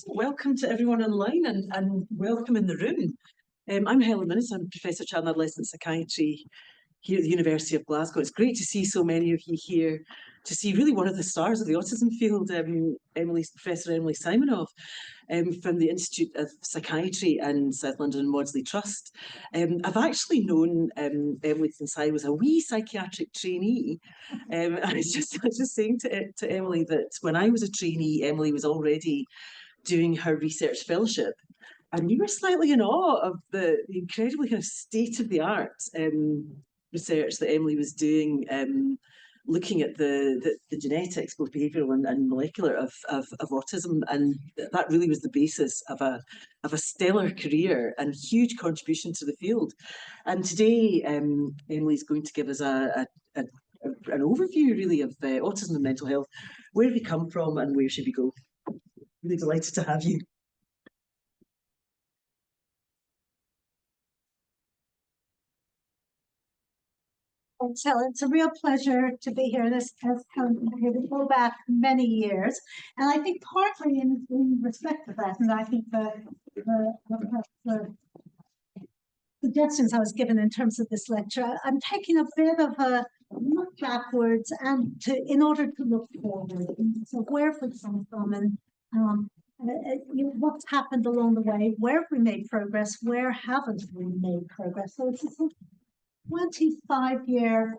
Welcome to everyone online and welcome in the room. I'm Helen Minnis, I'm Professor of Child and Adolescent Psychiatry here at the University of Glasgow. It's great to see so many of you here to see really one of the stars of the autism field, Professor Emily Simonoff from the Institute of Psychiatry and South London and Maudsley Trust. I've actually known Emily since I was a wee psychiatric trainee. I was just saying to Emily that when I was a trainee, Emily was already doing her research fellowship. And we were slightly in awe of the incredibly kind of state-of-the-art research that Emily was doing, looking at the genetics, both behavioural and molecular, of autism, and that really was the basis of a stellar career and huge contribution to the field. And today, Emily's going to give us an overview, really, of autism and mental health. Where do we come from and where should we go? Really delighted to have you. Thanks, Helen. It's a real pleasure to be here. This has come here to go back many years, and I think partly in respect of that, and I think the suggestions I was given in terms of this lecture, I'm taking a bit of a look backwards and in order to look forward. So where have we come from, and what's happened along the way? Where have we made progress? Where haven't we made progress? So it's a 25-year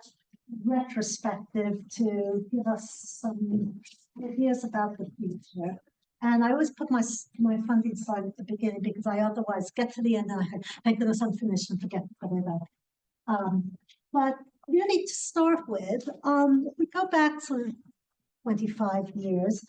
retrospective to give us some ideas about the future. And I always put my funding slide at the beginning because I otherwise get to the end and I think, thank goodness I'm finished and forget to put it up. But really to start with, if we go back to 25 years,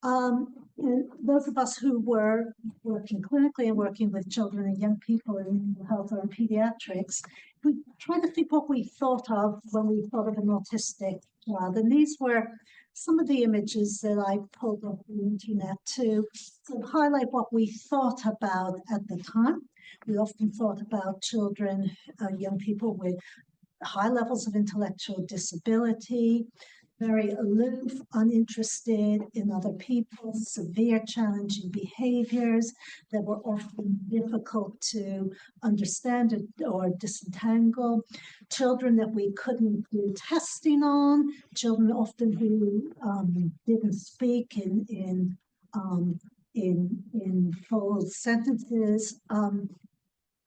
those of us who were working clinically and working with children and young people in mental health or in pediatrics, we tried to think what we thought of when we thought of an autistic child. And these were some of the images that I pulled off the internet to sort of highlight what we thought about at the time. We often thought about children, young people with high levels of intellectual disability, very aloof, uninterested in other people, severe challenging behaviors that were often difficult to understand or disentangle, children that we couldn't do testing on, children often who didn't speak in full sentences.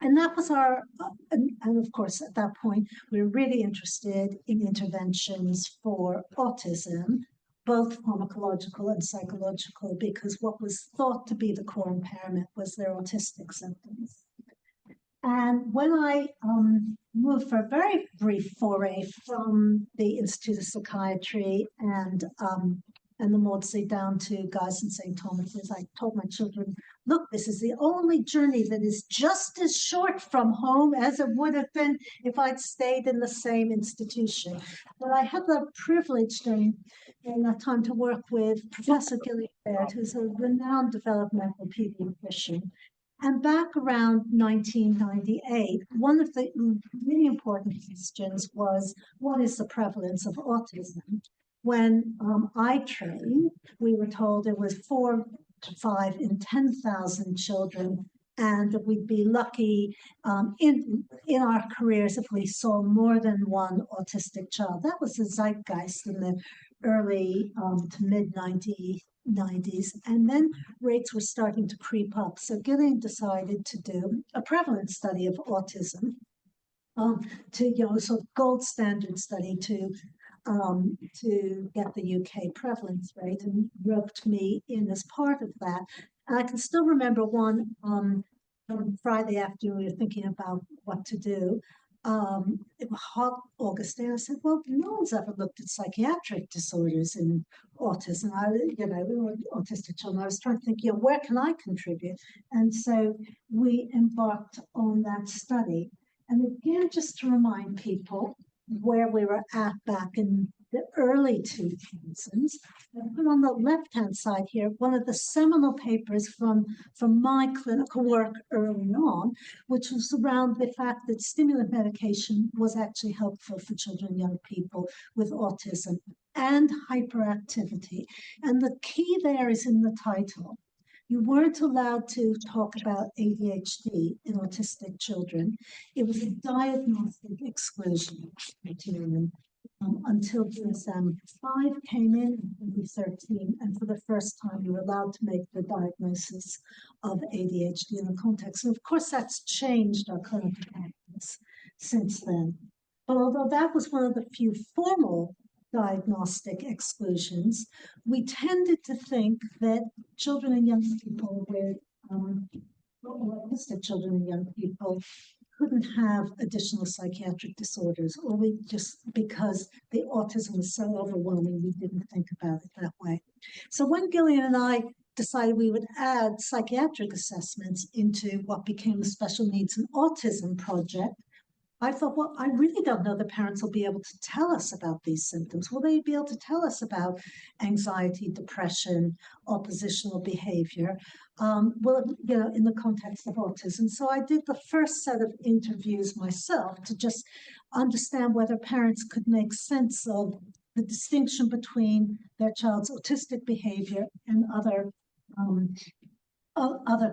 And that was and of course, at that point, we were really interested in interventions for autism, both pharmacological and psychological, because what was thought to be the core impairment was their autistic symptoms. And when I moved for a very brief foray from the Institute of Psychiatry and the Maudsley down to Guy's and St. Thomas's, I told my children, look, this is the only journey that is just as short from home as it would have been if I'd stayed in the same institution. But I had the privilege during that time to work with Professor Gilliard, who's a renowned developmental pediatrician. And back around 1998, one of the really important questions was, what is the prevalence of autism? When I trained, we were told it was 4 to 5 in 10,000 children, and that we'd be lucky in our careers if we saw more than one autistic child. That was the zeitgeist in the early to mid-90s, and then rates were starting to creep up. So Gillian decided to do a prevalence study of autism, sort of gold standard study to get the UK prevalence rate, and roped me in as part of that. And I can still remember one from Friday afternoon, we were thinking about what to do. It was hot August day. I said, well, no one's ever looked at psychiatric disorders in autism. We were autistic children. I was trying to think, where can I contribute? And so we embarked on that study. And again, just to remind people where we were at back in the early 2000s. And on the left-hand side here, one of the seminal papers from my clinical work early on, which was around the fact that stimulant medication was actually helpful for children and young people with autism. and hyperactivity. And the key there is in the title. You weren't allowed to talk about ADHD in autistic children. It was a diagnostic exclusion criterion until DSM-5 came in 2013, and for the first time you were allowed to make the diagnosis of ADHD in the context. And of course, that's changed our clinical practice since then. But although that was one of the few formal diagnostic exclusions, we tended to think that children and young people with autistic children and young people couldn't have additional psychiatric disorders, or we just, because the autism was so overwhelming, we didn't think about it that way. So when Gillian and I decided we would add psychiatric assessments into what became the Special Needs and Autism Project, I thought, well, I really don't know the parents will be able to tell us about these symptoms. Will they be able to tell us about anxiety, depression, oppositional behavior? Well, you know, in the context of autism. So I did the first set of interviews myself to just understand whether parents could make sense of the distinction between their child's autistic behavior and other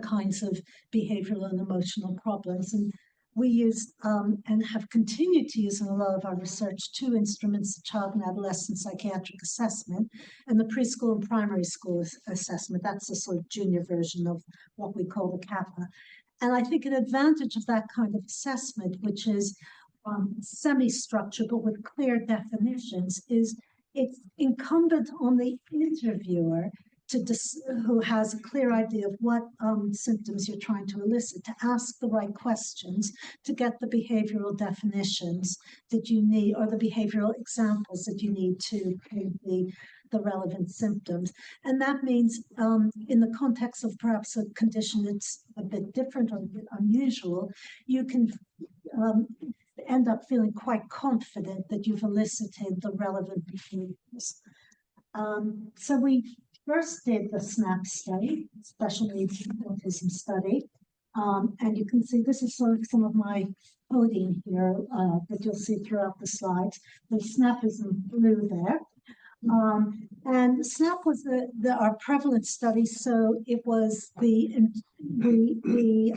kinds of behavioral and emotional problems. And we used and have continued to use in a lot of our research two instruments: the child and adolescent psychiatric assessment and the preschool and primary school assessment. That's a sort of junior version of what we call the CAPA. And I think an advantage of that kind of assessment, which is semi-structured but with clear definitions, is it's incumbent on the interviewer who has a clear idea of what symptoms you're trying to elicit, to ask the right questions, to get the behavioral definitions that you need, or the behavioral examples that you need to paint the relevant symptoms. And that means in the context of perhaps a condition that's a bit different or a bit unusual, you can end up feeling quite confident that you've elicited the relevant behaviors. So we first did the SNAP study, Special Needs Autism Study. And you can see this is sort of some of my coding here that you'll see throughout the slides. The SNAP is in blue there. And SNAP was our prevalence study, so it was we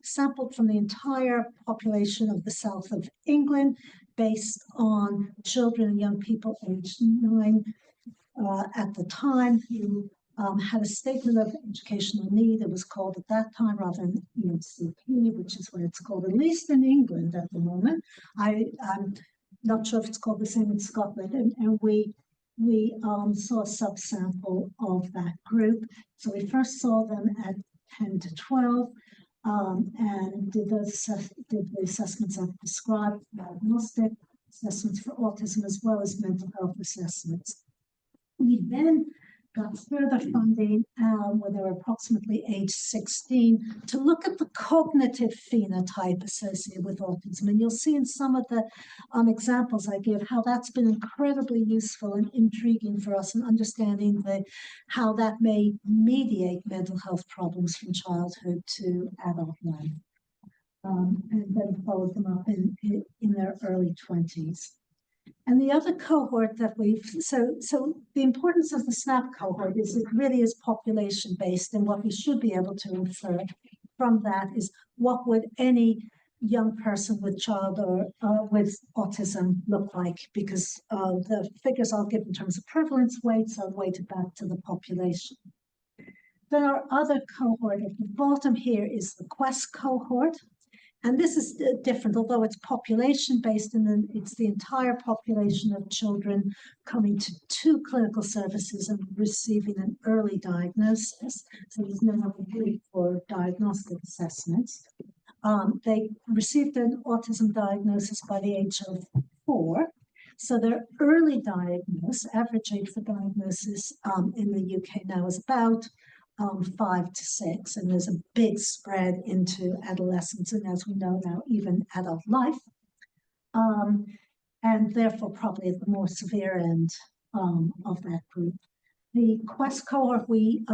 sampled from the entire population of the south of England based on children and young people aged 9 at the time who had a statement of educational need. It was called at that time, rather than EHCP, which is what it's called, at least in England at the moment. I'm not sure if it's called the same in Scotland. And we saw a subsample of that group. So we first saw them at 10 to 12 and did the assessments I've described, diagnostic assessments for autism, as well as mental health assessments. We then got further funding when they were approximately age 16 to look at the cognitive phenotype associated with autism. And you'll see in some of the examples I give how that's been incredibly useful and intriguing for us in understanding how that may mediate mental health problems from childhood to adult life. And then followed them up in their early 20s. And the other cohort that so the importance of the SNAP cohort is it really is population-based, and what we should be able to infer from that is what would any young person with child or with autism look like, because the figures I'll give in terms of prevalence weights are weighted back to the population. Then our other cohort at the bottom here is the QUEST cohort. And this is different, although it's population-based, and then it's the entire population of children coming to 2 clinical services and receiving an early diagnosis. So there's no need for diagnostic assessments. They received an autism diagnosis by the age of 4. So their early diagnosis, average age for diagnosis in the UK now is about 5 to 6, and there's a big spread into adolescence, and as we know now, even adult life, and therefore probably at the more severe end of that group. The Quest cohort, we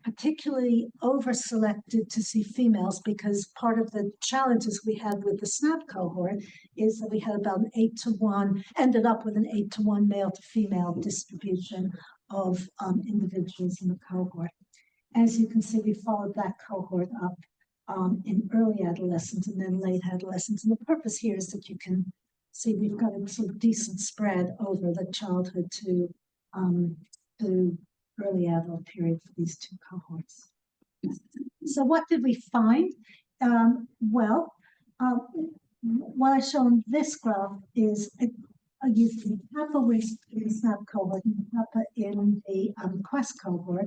particularly over-selected to see females because part of the challenges we had with the SNAP cohort is that we had about an 8-to-1, ended up with an 8-to-1 male to female distribution of individuals in the cohort. As you can see, we followed that cohort up in early adolescence and then late adolescence. And the purpose here is that you can see we've got a sort of decent spread over the childhood to early adult period for these two cohorts. So what did we find? What I show on this graph is using Kappa in the SNAP cohort and Kappa in the Quest cohort,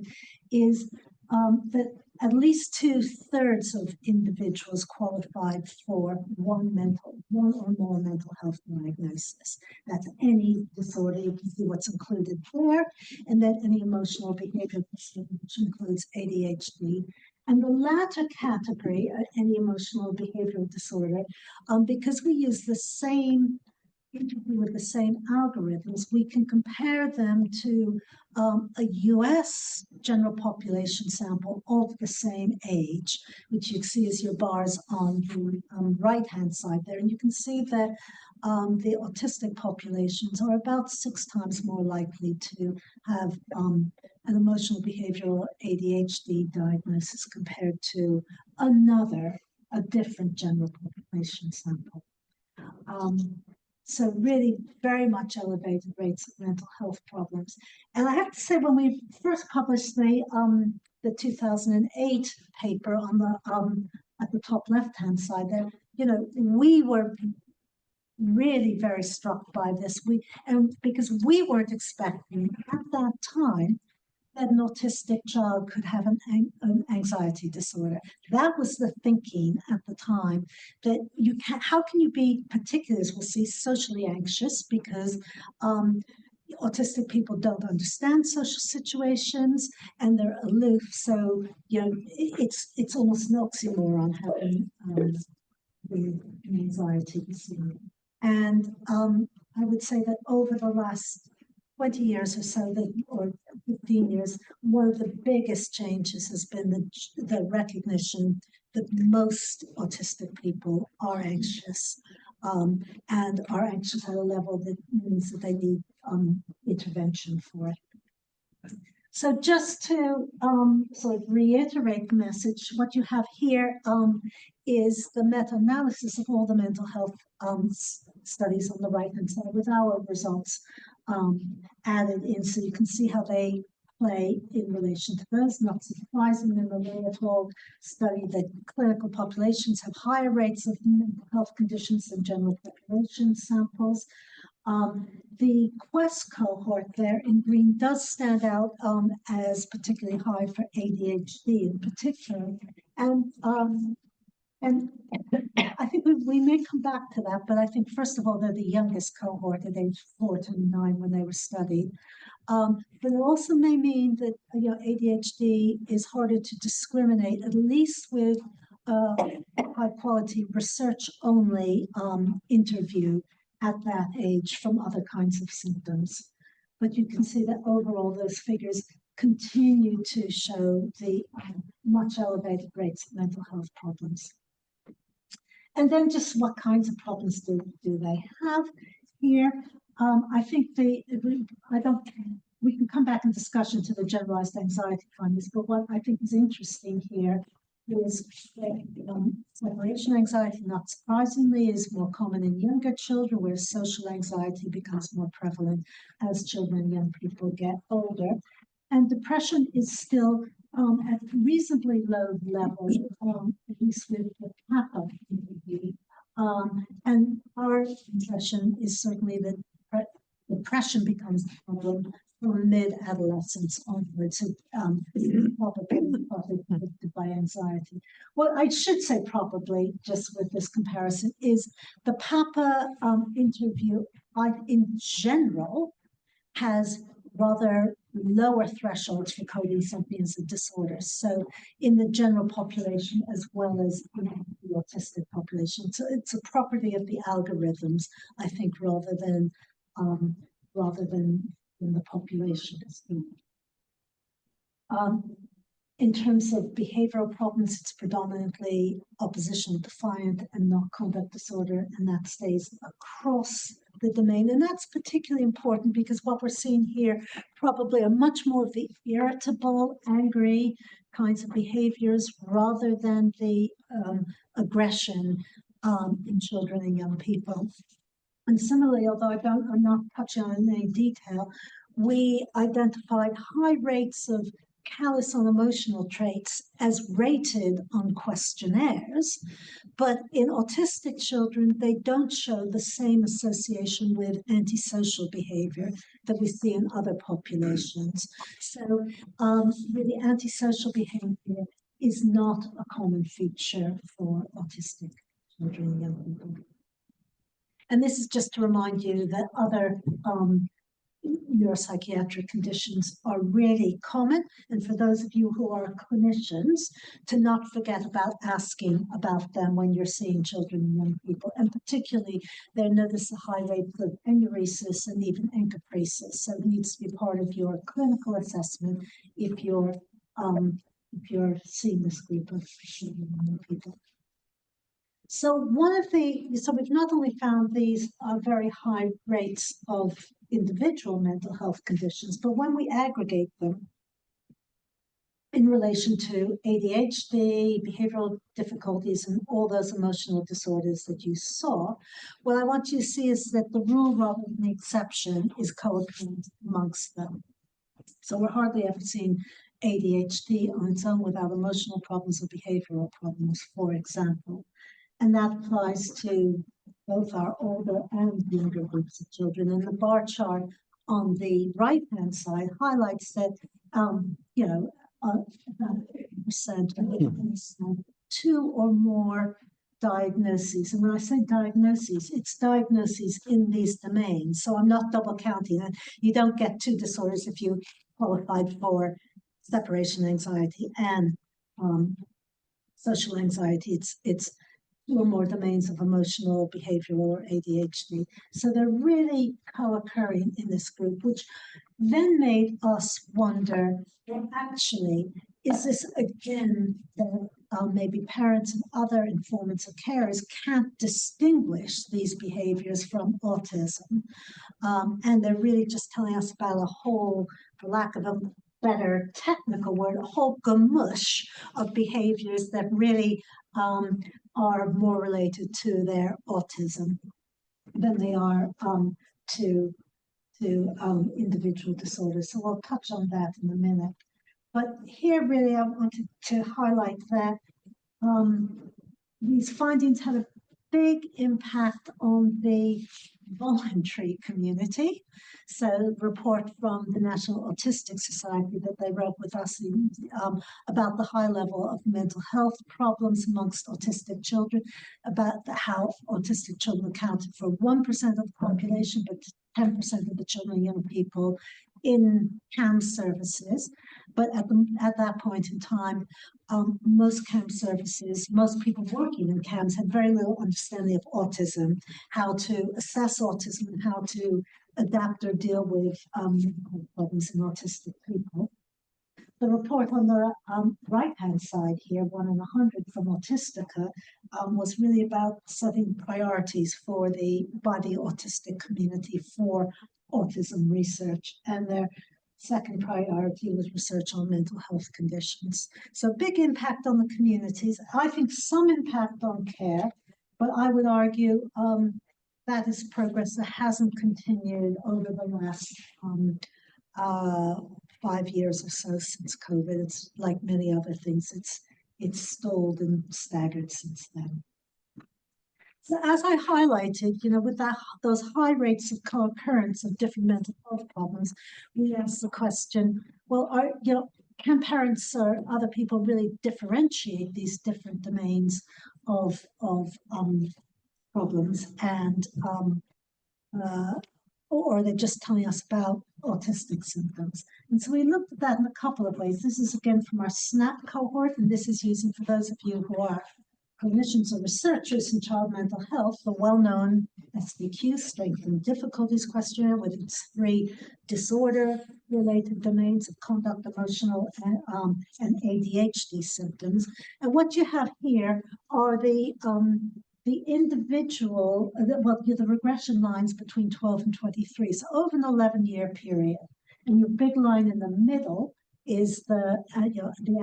is that at least 2/3 of individuals qualified for one or more mental health diagnosis. That's any disorder, you can see what's included there, and then any emotional behavioral disorder, which includes ADHD. And the latter category, any emotional behavioral disorder, because we use the same with the same algorithms, we can compare them to a US general population sample of the same age, which you can see as your bars on the right-hand side there. And you can see that the autistic populations are about 6 times more likely to have an emotional behavioral ADHD diagnosis compared to a different general population sample. So really very much elevated rates of mental health problems. And I have to say, when we first published the 2008 paper on the at the top left-hand side there, we were really very struck by this. Because we weren't expecting at that time that an autistic child could have an anxiety disorder. That was the thinking at the time, that how can you be, particularly as we'll see, socially anxious, because autistic people don't understand social situations and they're aloof. So, it's almost an oxymoron having the anxiety disorder. And I would say that over the last 20 years or so, or 15 years, one of the biggest changes has been the recognition that most autistic people are anxious, and are anxious at a level that means that they need intervention for it. So just to sort of reiterate the message, what you have here is the meta-analysis of all the mental health studies on the right-hand side with our results added in, so you can see how they play in relation to those. Not surprisingly, in the Leopold study, that clinical populations have higher rates of mental health conditions than general population samples. The Quest cohort there in green does stand out as particularly high for ADHD in particular. And I think we may come back to that, but I think first of all, they're the youngest cohort at age 4 to 9 when they were studied. But it also may mean that ADHD is harder to discriminate, at least with high quality research only interview at that age from other kinds of symptoms. But you can see that overall those figures continue to show the much elevated rates of mental health problems. And then just what kinds of problems do they have here? I think we can come back in discussion to the generalized anxiety findings, but what I think is interesting here is that separation anxiety, not surprisingly, is more common in younger children, whereas social anxiety becomes more prevalent as children and young people get older. And depression is still at reasonably low levels, at least with the Kappa interview. And our impression is certainly that depression becomes the problem from mid-adolescence onwards, so probably predicted by anxiety. What I should say probably, just with this comparison, is the Papa interview, in general, has rather lower thresholds for coding something as a disorder. So in the general population as well as in the autistic population. So it's a property of the algorithms, I think, rather than in the population. In terms of behavioral problems, it's predominantly oppositional defiant and not conduct disorder, and that stays across the domain. And that's particularly important because what we're seeing here probably are much more of the irritable, angry kinds of behaviors rather than the aggression in children and young people. And similarly, although I'm not touching on any detail, we identified high rates of callous on emotional traits as rated on questionnaires, but in autistic children, they don't show the same association with antisocial behavior that we see in other populations. So really antisocial behavior is not a common feature for autistic children and young people. And this is just to remind you that other neuropsychiatric conditions are really common. And for those of you who are clinicians, to not forget about asking about them when you're seeing children and young people. And particularly, they notice a high rate of enuresis and even encopresis. So it needs to be part of your clinical assessment if you're seeing this group of children and young people. So we've not only found these very high rates of individual mental health conditions, but when we aggregate them in relation to ADHD, behavioral difficulties, and all those emotional disorders that you saw, what I want you to see is that the rule rather than the exception is co-occurring amongst them. So we're hardly ever seeing ADHD on its own without emotional problems or behavioral problems, for example. And that applies to both our older and younger groups of children. And the bar chart on the right-hand side highlights that, about 8%, 2 or more diagnoses. And when I say diagnoses, it's diagnoses in these domains. So I'm not double counting. You don't get 2 disorders if you qualified for separation anxiety and social anxiety. It's 2 or more domains of emotional, behavioral, or ADHD. So they're really co-occurring in this group, which then made us wonder, well, actually, is this again that maybe parents and other informants or carers can't distinguish these behaviors from autism? And they're really just telling us about a whole, for lack of a better technical word, a whole gamush of behaviors that really are more related to their autism than they are to individual disorders. So we'll touch on that in a minute. But here really I wanted to highlight that these findings had a big impact on the voluntary community. So a report from the National Autistic Society that they wrote with us about the high level of mental health problems amongst autistic children, about how autistic children accounted for 1% of the population, but 10% of the children and young people in CAM services. But at that point in time, most CAM services, most people working in CAMs had very little understanding of autism, how to assess autism, and how to adapt or deal with problems in autistic people. The report on the right-hand side here, 1 in 100 from Autistica, was really about setting priorities by the autistic community for autism research, and their second priority was research on mental health conditions. So big impact on the communities. I think some impact on care, but I would argue that is progress that hasn't continued over the last 5 years or so since COVID. It's like many other things. It's stalled and staggered since then. So as I highlighted, with those high rates of co-occurrence of different mental health problems, we asked the question, well, can parents or other people really differentiate these different domains of problems, and or are they just telling us about autistic symptoms? And so we looked at that in a couple of ways. This is again from our SNAP cohort, and this is using, for those of you who are clinicians or researchers in child mental health, the well-known SDQ, Strength and Difficulties Questionnaire, with its 3 disorder related domains of conduct, emotional, and ADHD symptoms. And what you have here are the individual, the regression lines between 12 and 23. So over an 11-year period. And your big line in the middle is the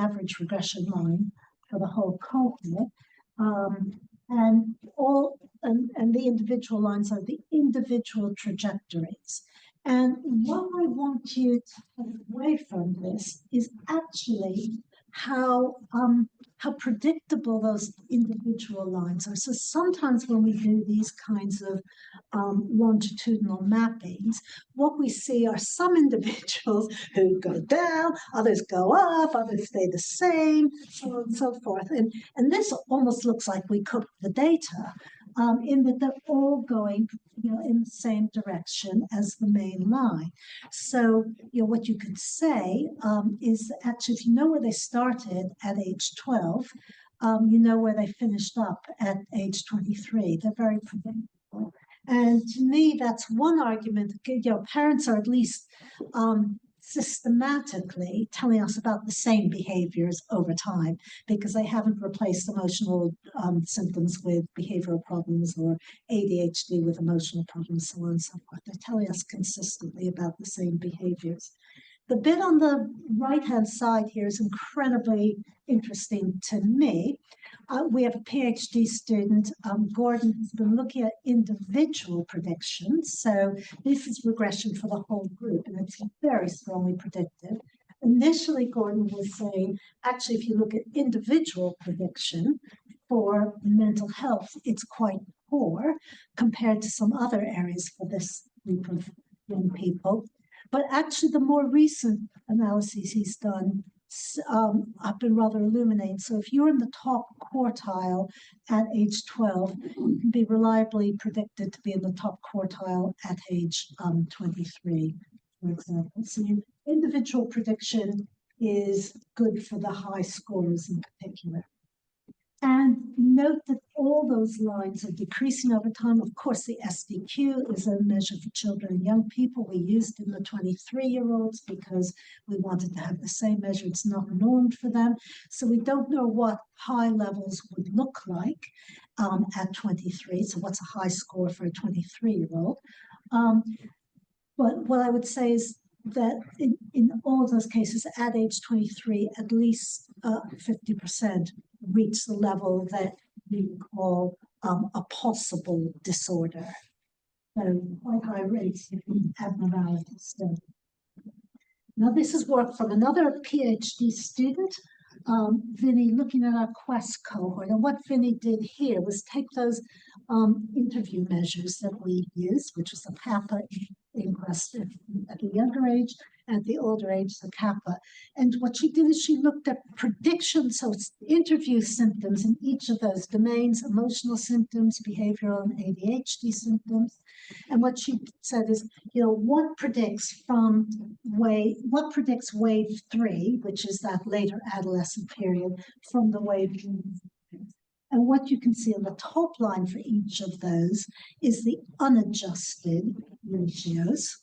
average regression line for the whole cohort. And the individual lines are the individual trajectories. And what I want you to take away from this is actually how predictable those individual lines are. So sometimes when we do these kinds of longitudinal mappings, what we see are some individuals who go down, others go up, others stay the same, so on and so forth. And this almost looks like we cooked the data, in that they're all going, in the same direction as the main line. So, what you could say is actually, if you know where they started at age 12, you know where they finished up at age 23. They're very predictable. And to me, that's one argument. Parents are at least systematically telling us about the same behaviors over time, because they haven't replaced emotional symptoms with behavioral problems, or ADHD with emotional problems, so on and so forth. They're telling us consistently about the same behaviors. The bit on the right-hand side here is incredibly interesting to me. We have a PhD student, Gordon, who's been looking at individual predictions. So this is regression for the whole group, and it's very strongly predictive. Initially, Gordon was saying, actually, if you look at individual prediction for mental health, it's quite poor compared to some other areas for this group of young people. But actually, the more recent analyses he's done have been rather illuminating. So if you're in the top quartile at age 12, you can be reliably predicted to be in the top quartile at age 23, for example. So individual prediction is good for the high scorers in particular. And note that all those lines are decreasing over time. Of course, the SDQ is a measure for children and young people. We used in the 23-year-olds because we wanted to have the same measure. It's not normed for them. So we don't know what high levels would look like at 23. So what's a high score for a 23-year-old? But what I would say is that in all of those cases, at age 23, at least 50% reach the level that we call a possible disorder. So quite high rates of abnormalities still. Now, this is work from another PhD student, Vinny, looking at our Quest cohort. And what Vinny did here was take those interview measures that we used, which was the kappa in Quest at the younger age, at the older age, the kappa. And what she did is she looked at prediction, so it's interview symptoms in each of those domains: emotional symptoms, behavioral and ADHD symptoms. And what she said is, what predicts wave 3, which is that later adolescent period, from the wave 2. And what you can see on the top line for each of those is the unadjusted ratios,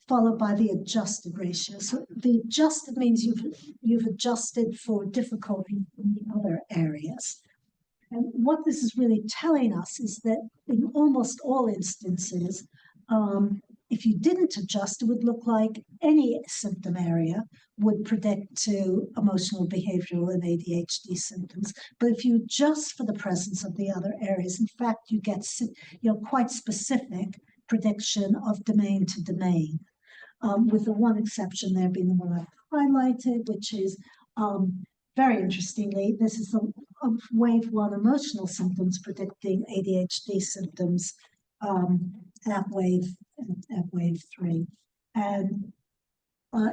followed by the adjusted ratio. So the adjusted means you've adjusted for difficulty in the other areas. And what this is really telling us is that in almost all instances, if you didn't adjust, it would look like any symptom area would predict to emotional, behavioral, and ADHD symptoms. But if you adjust for the presence of the other areas, in fact, you get quite specific prediction of domain to domain, with the one exception there being the one I've highlighted, which is very interestingly, this is a wave 1 emotional symptoms predicting ADHD symptoms at wave 3. And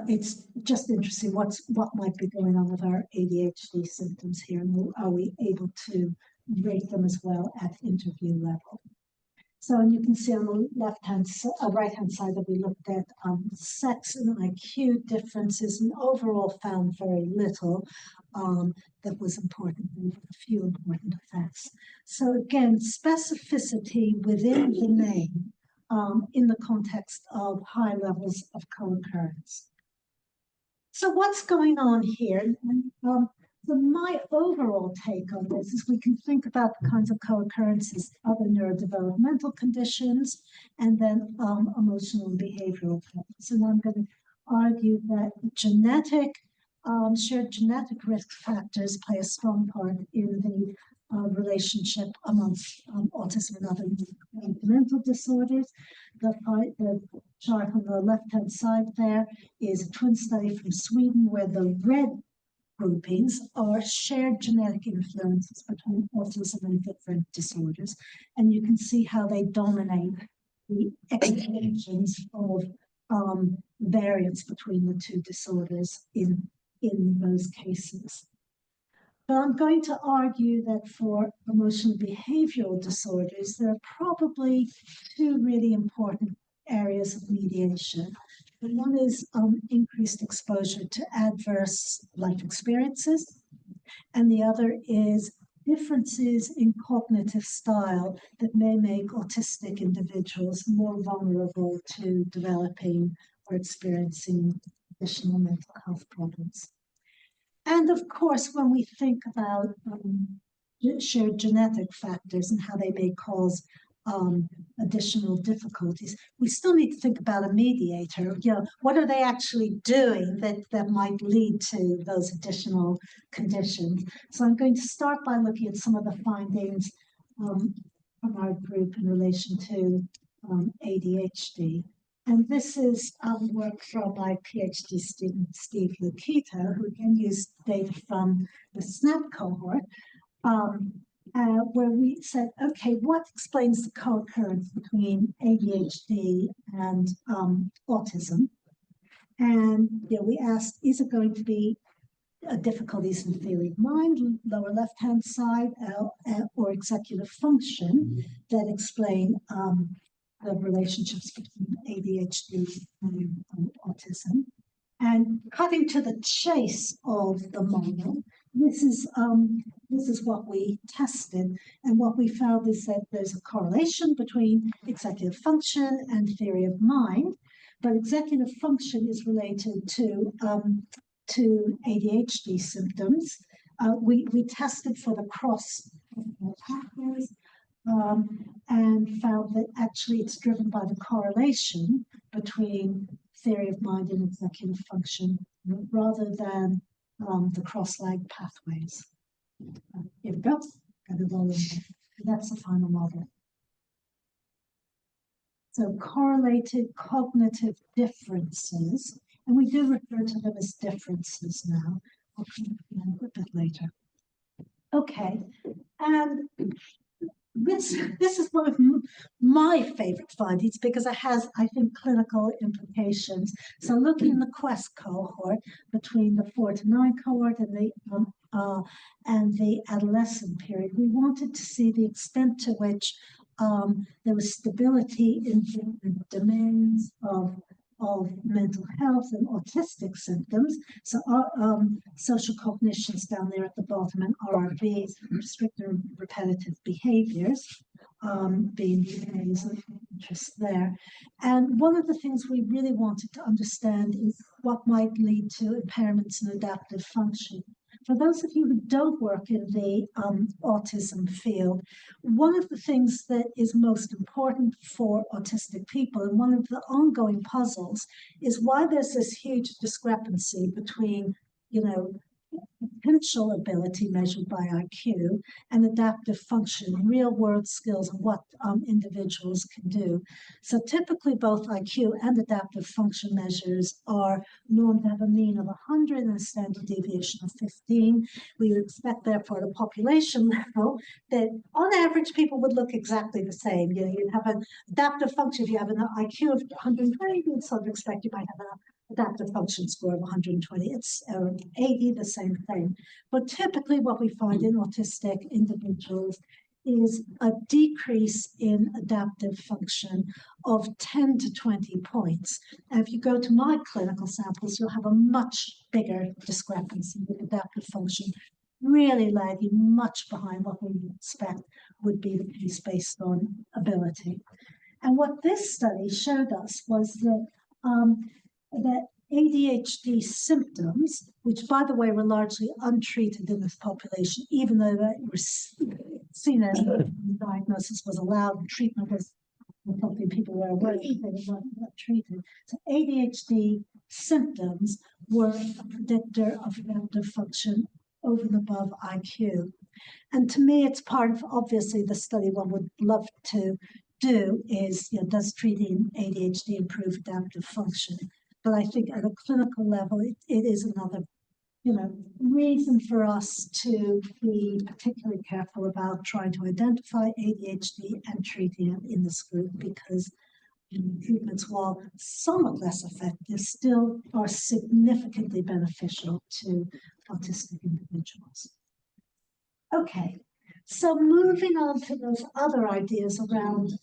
it's just interesting what might be going on with our ADHD symptoms here, and are we able to rate them as well at interview level. So, and you can see on the right-hand side that we looked at sex and IQ differences, and overall found very little that was important, a few important effects. So again, specificity within the name in the context of high levels of co-occurrence. So what's going on here? So my overall take on this is we can think about the kinds of co-occurrences of the neurodevelopmental conditions and then emotional and behavioral factors. And I'm going to argue that shared genetic risk factors play a strong part in the relationship amongst autism and other mental disorders. The chart on the left-hand side there is a twin study from Sweden where the red groupings are shared genetic influences between autism and different disorders. And you can see how they dominate the explanations of variance between the two disorders in those cases. But I'm going to argue that for emotional behavioral disorders, there are probably two really important areas of mediation. One is increased exposure to adverse life experiences, and the other is differences in cognitive style that may make autistic individuals more vulnerable to developing or experiencing additional mental health problems. And of course, when we think about shared genetic factors and how they may cause additional difficulties, we still need to think about a mediator. What are they actually doing that might lead to those additional conditions? So I'm going to start by looking at some of the findings from our group in relation to ADHD. And this is work from my PhD student, Steve Lukito, who again used data from the SNAP cohort, where we said, okay, what explains the co-occurrence between ADHD and autism? And we asked, is it going to be difficulties in theory of mind, lower left-hand side, or executive function that explain the relationships between ADHD and autism. And cutting to the chase of the model, this is what we tested, and what we found is that there's a correlation between executive function and theory of mind, but executive function is related to ADHD symptoms. We tested for the cross pathways and found that actually it's driven by the correlation between theory of mind and executive function rather than the cross-lag pathways. Here we go. Got it all in there. That's the final model. So correlated cognitive differences, and we do refer to them as differences now. I'll come to that a bit later. Okay, and this is one of my favorite findings because it has, I think, clinical implications. So looking in the Quest cohort between the 4 to 9 cohort and the adolescent period, we wanted to see the extent to which there was stability in different domains of mental health and autistic symptoms. So social cognitions down there at the bottom, and RRBs, restricted and repetitive behaviors, being the areas of interest there. And one of the things we really wanted to understand is what might lead to impairments in adaptive function. For those of you who don't work in the autism field, one of the things that is most important for autistic people, and one of the ongoing puzzles, is why there's this huge discrepancy between, potential ability measured by IQ and adaptive function, real world skills, and what individuals can do. So typically both IQ and adaptive function measures are known to have a mean of 100 and a standard deviation of 15. We would expect therefore at a population level that on average people would look exactly the same. You'd have an adaptive function, if you have an IQ of 120, you'd sort of expect you might have an adaptive function score of 120. It's 80, the same thing. But typically what we find in autistic individuals is a decrease in adaptive function of 10 to 20 points. And if you go to my clinical samples, you'll have a much bigger discrepancy with adaptive function, really lagging much behind what we would expect would be the case based on ability. And what this study showed us was that ADHD symptoms, which, by the way, were largely untreated in this population, even though they were seen as a diagnosis was allowed and treatment was something people were aware of, they were not treated. So ADHD symptoms were a predictor of adaptive function over and above IQ. And to me, it's part of, obviously, the study one would love to do is, does treating ADHD improve adaptive function? But I think at a clinical level, it is another, reason for us to be particularly careful about trying to identify ADHD and treating it in this group, because treatments, while somewhat less effective, still are significantly beneficial to autistic individuals. Okay, so moving on to those other ideas around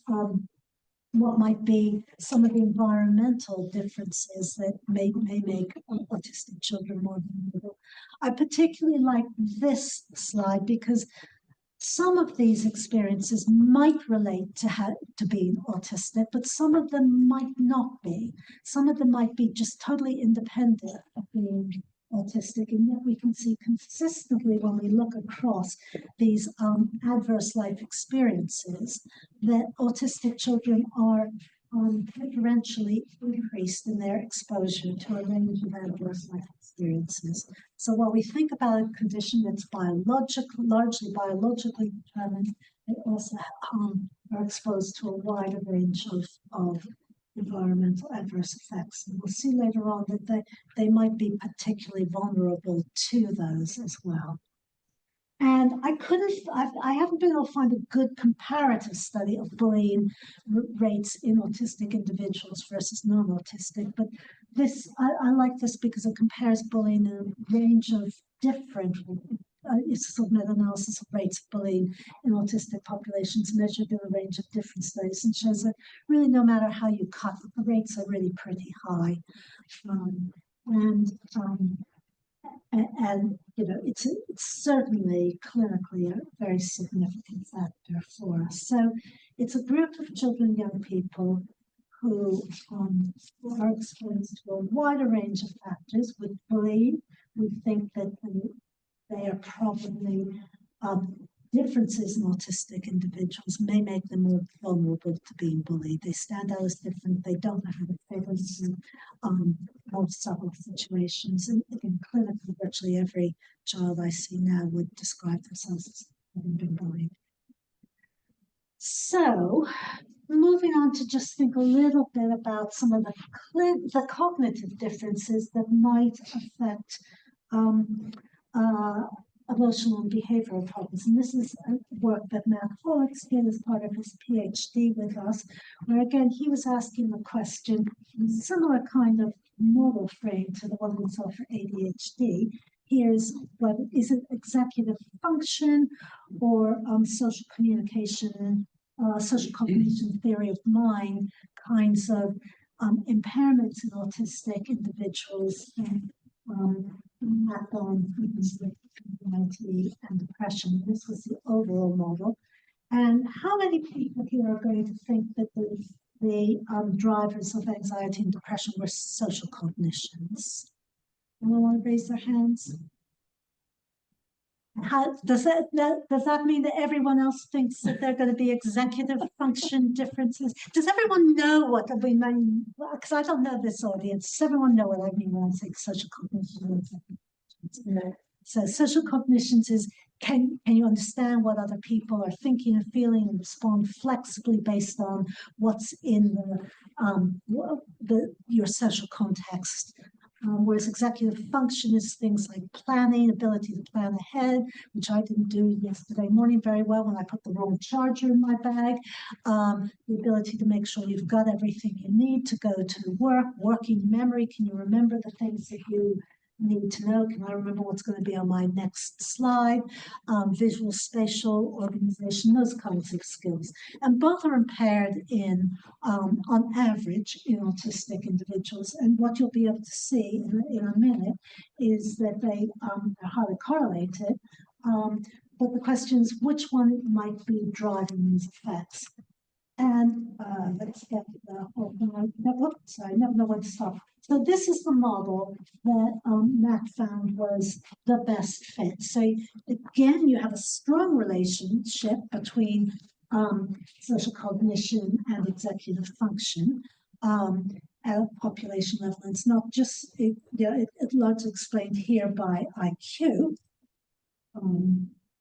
what might be some of the environmental differences that may make autistic children more vulnerable. I particularly like this slide because some of these experiences might relate to being autistic, but some of them might not be. Some of them might be just totally independent of being autistic, and yet we can see consistently when we look across these adverse life experiences that autistic children are differentially increased in their exposure to a range of adverse life experiences. So while we think about a condition that's largely biologically determined, they also are exposed to a wider range of environmental adverse effects. And we'll see later on that they might be particularly vulnerable to those as well. And I haven't been able to find a good comparative study of bullying rates in autistic individuals versus non-autistic, but I like this because it compares bullying in a range of different, it's a sort of meta-analysis of rates of bullying in autistic populations measured in a range of different studies, and shows that really no matter how you cut it, the rates are really pretty high. It's certainly clinically a very significant factor for us. So it's a group of children, young people who are exposed to a wider range of factors. With bullying, we think that they are probably differences in autistic individuals may make them more vulnerable to being bullied. They stand out as different. They don't know how to fit into more subtle situations. And again, clinically, virtually every child I see now would describe themselves as having been bullied. So, moving on to just think a little bit about some of the cognitive differences that might affect emotional and behavioral problems. And this is work that Matt Horrocks did as part of his PhD with us, where again, he was asking the question in a similar kind of model frame to the one we saw for ADHD. Here's what is it executive function or social communication, social cognition theory of mind kinds of impairments in autistic individuals and impact on anxiety and depression. This was the overall model. And how many people here are going to think that the drivers of anxiety and depression were social cognitions? Anyone want to raise their hands? Does that mean that everyone else thinks that they're going to be executive function differences? Does everyone know what we mean? Because I don't know this audience. Does everyone know what I mean when I say social cognition? No. So social cognitions is can you understand what other people are thinking and feeling and respond flexibly based on what's in your social context. Whereas executive function is things like planning, ability to plan ahead, which I didn't do yesterday morning very well when I put the wrong charger in my bag. The ability to make sure you've got everything you need to go to work, working memory. Can you remember the things that you need to know? Can I remember what's going to be on my next slide? Visual, spatial organization, those kinds of skills. And both are impaired on average in autistic individuals. And what you'll be able to see in a minute is that they are highly correlated. But the question is, which one might be driving these effects? And let's get sorry, I never know when to stop. So this is the model that Matt found was the best fit. So again, you have a strong relationship between social cognition and executive function at a population level. It's not just, it's largely explained here by IQ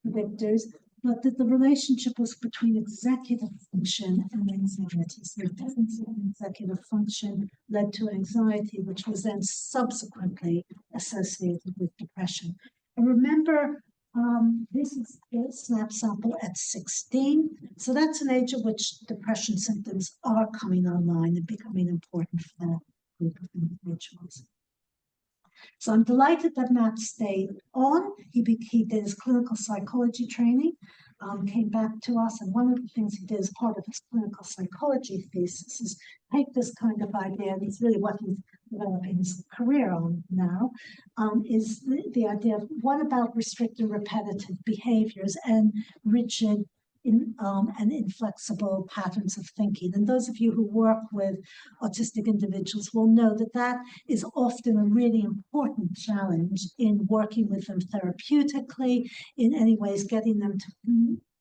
predictors, but that the relationship was between executive function and anxiety. So the difference in executive function led to anxiety, which was then subsequently associated with depression. And remember, this is a SNAP sample at 16. So that's an age at which depression symptoms are coming online and becoming important for that group of individuals. So I'm delighted that Matt stayed on. He did his clinical psychology training, came back to us, and one of the things he did as part of his clinical psychology thesis is take this kind of idea, and it's really what he's developing his career on now, is the idea of what about restricted repetitive behaviors and rigid and inflexible patterns of thinking. And those of you who work with autistic individuals will know that that is often a really important challenge in working with them therapeutically, in any ways getting them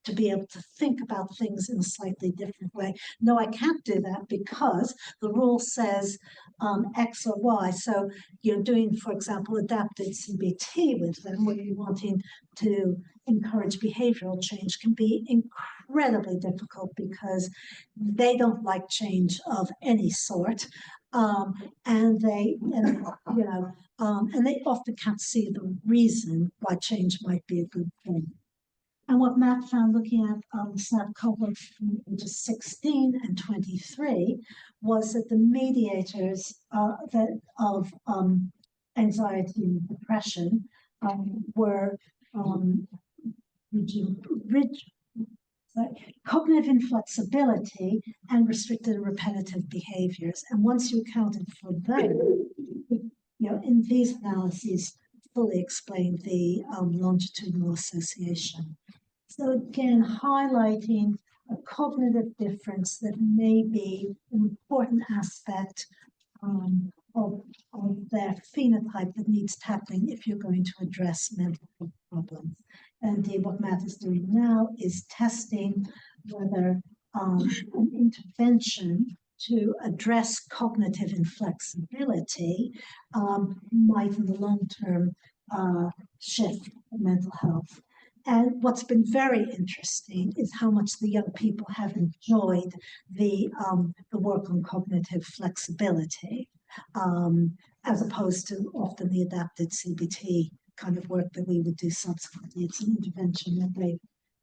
to be able to think about things in a slightly different way. No, I can't do that because the rule says X or Y. So you're doing, for example, adapted CBT with them, where you're wanting to encourage behavioral change, can be incredibly difficult because they don't like change of any sort. And they often can't see the reason why change might be a good thing. And what Matt found looking at SNAP cohorts from ages 16 and 23 was that the mediators of anxiety and depression were cognitive inflexibility and restricted and repetitive behaviors. And once you accounted for them, in these analyses, fully explained the longitudinal association. So again, highlighting a cognitive difference that may be an important aspect of their phenotype that needs tackling if you're going to address mental health problems. And indeed, what Matt is doing now is testing whether an intervention to address cognitive inflexibility might, in the long term, shift mental health. And what's been very interesting is how much the young people have enjoyed the work on cognitive flexibility, as opposed to often the adapted CBT kind of work that we would do subsequently. It's an intervention that